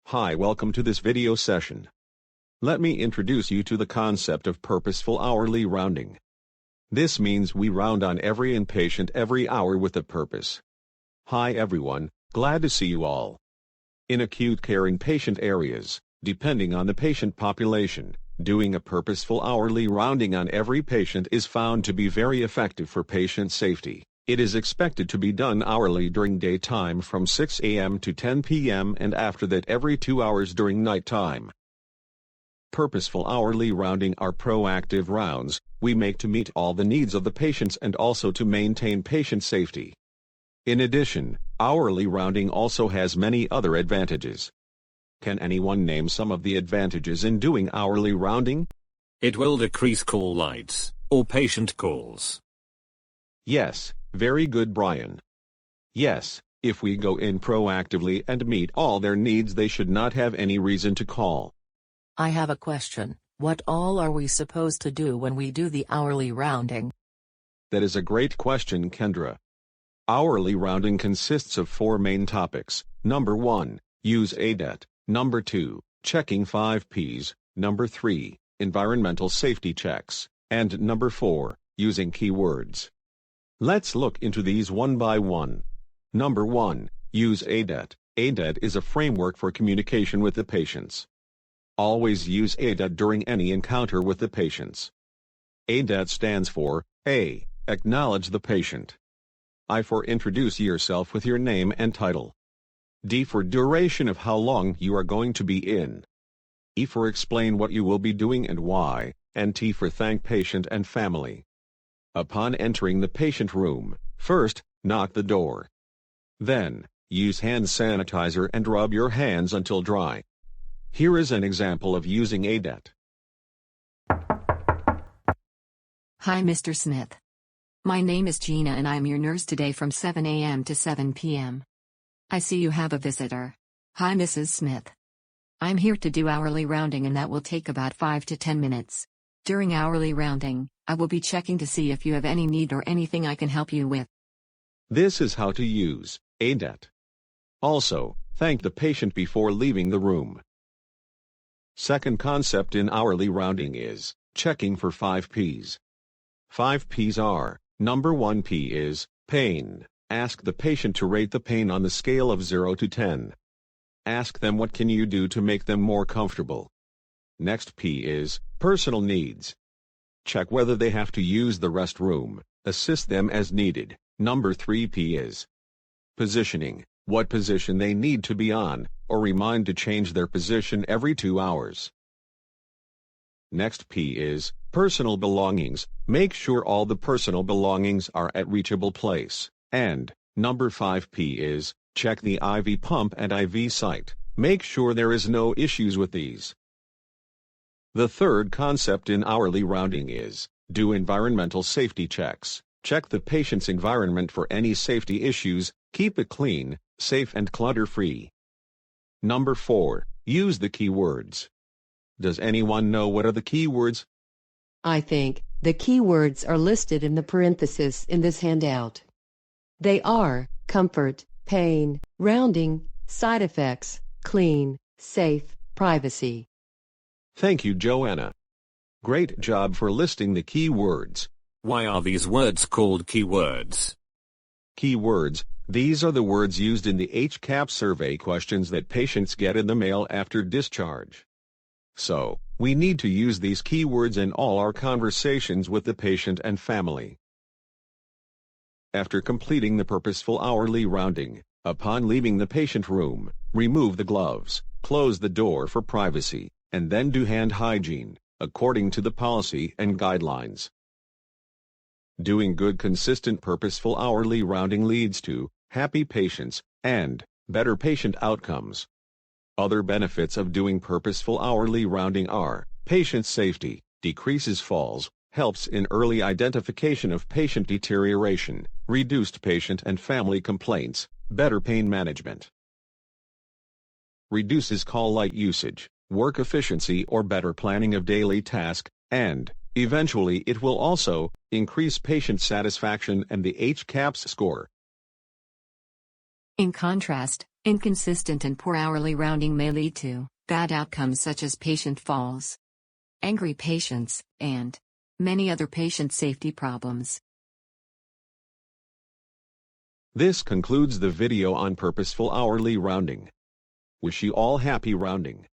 Hi, welcome to this video session. Let me introduce you to the concept of purposeful hourly rounding. This means we round on every inpatient every hour with a purpose. Hi everyone, glad to see you all. In acute care inpatient areas, depending on the patient population, doing a purposeful hourly rounding on every patient is found to be very effective for patient safety. It is expected to be done hourly during daytime from 6 a.m. to 10 p.m. and after that every 2 hours during nighttime. Purposeful hourly rounding are proactive rounds we make to meet all the needs of the patients and also to maintain patient safety. In addition, hourly rounding also has many other advantages. Can anyone name some of the advantages in doing hourly rounding? It will decrease call lights, or patient calls. Yes, very good, Brian. Yes, if we go in proactively and meet all their needs, they should not have any reason to call. I have a question. What all are we supposed to do when we do the hourly rounding? That is a great question, Kendra. Hourly rounding consists of 4 main topics. Number 1, use ADET. Number 2, checking 5 Ps. Number 3, environmental safety checks. And number 4, using keywords. Let's look into these one by one. Number 1, use ADET. ADET is a framework for communication with the patients. Always use ADET during any encounter with the patients. ADET stands for A. Acknowledge the patient. I for introduce yourself with your name and title. D for duration of how long you are going to be in. E for explain what you will be doing and why, and T for thank patient and family. Upon entering the patient room, first, knock the door. Then, use hand sanitizer and rub your hands until dry. Here is an example of using ADET. Hi, Mr. Smith. My name is Gina and I'm your nurse today from 7 a.m. to 7 p.m. I see you have a visitor. Hi, Mrs. Smith. I'm here to do hourly rounding and that will take about 5 to 10 minutes. During hourly rounding, I will be checking to see if you have any need or anything I can help you with. This is how to use ADET. Also, thank the patient before leaving the room. Second concept in hourly rounding is checking for 5 Ps. 5 Ps are, number 1 P is pain. Ask the patient to rate the pain on the scale of 0 to 10. Ask them what can you do to make them more comfortable. Next P is personal needs. Check whether they have to use the restroom, assist them as needed. Number 3 P is positioning, what position they need to be on, or remind to change their position every 2 hours. Next P is personal belongings, make sure all the personal belongings are at reachable place. And number 5 P is check the IV pump and IV site, make sure there is no issues with these. The third concept in hourly rounding is do environmental safety checks. Check the patient's environment for any safety issues, keep it clean, safe and clutter-free. Number 4, use the keywords. Does anyone know what are the keywords? I think the keywords are listed in the parentheses in this handout. They are comfort, pain, rounding, side effects, clean, safe, privacy. Thank you, Joanna. Great job for listing the keywords. Why are these words called keywords? Keywords, these are the words used in the HCAP survey questions that patients get in the mail after discharge. So, we need to use these keywords in all our conversations with the patient and family. After completing the purposeful hourly rounding, upon leaving the patient room, remove the gloves, close the door for privacy, and then do hand hygiene, according to the policy and guidelines. Doing good consistent purposeful hourly rounding leads to happy patients and better patient outcomes. Other benefits of doing purposeful hourly rounding are patient safety, decreases falls, helps in early identification of patient deterioration, reduced patient and family complaints, better pain management. Reduces call light usage, work efficiency or better planning of daily tasks, and, eventually it will also, increase patient satisfaction and the HCAHPS score. In contrast, Inconsistent and poor hourly rounding may lead to bad outcomes such as patient falls, angry patients, and many other patient safety problems. This concludes the video on purposeful hourly rounding. Wish you all happy rounding.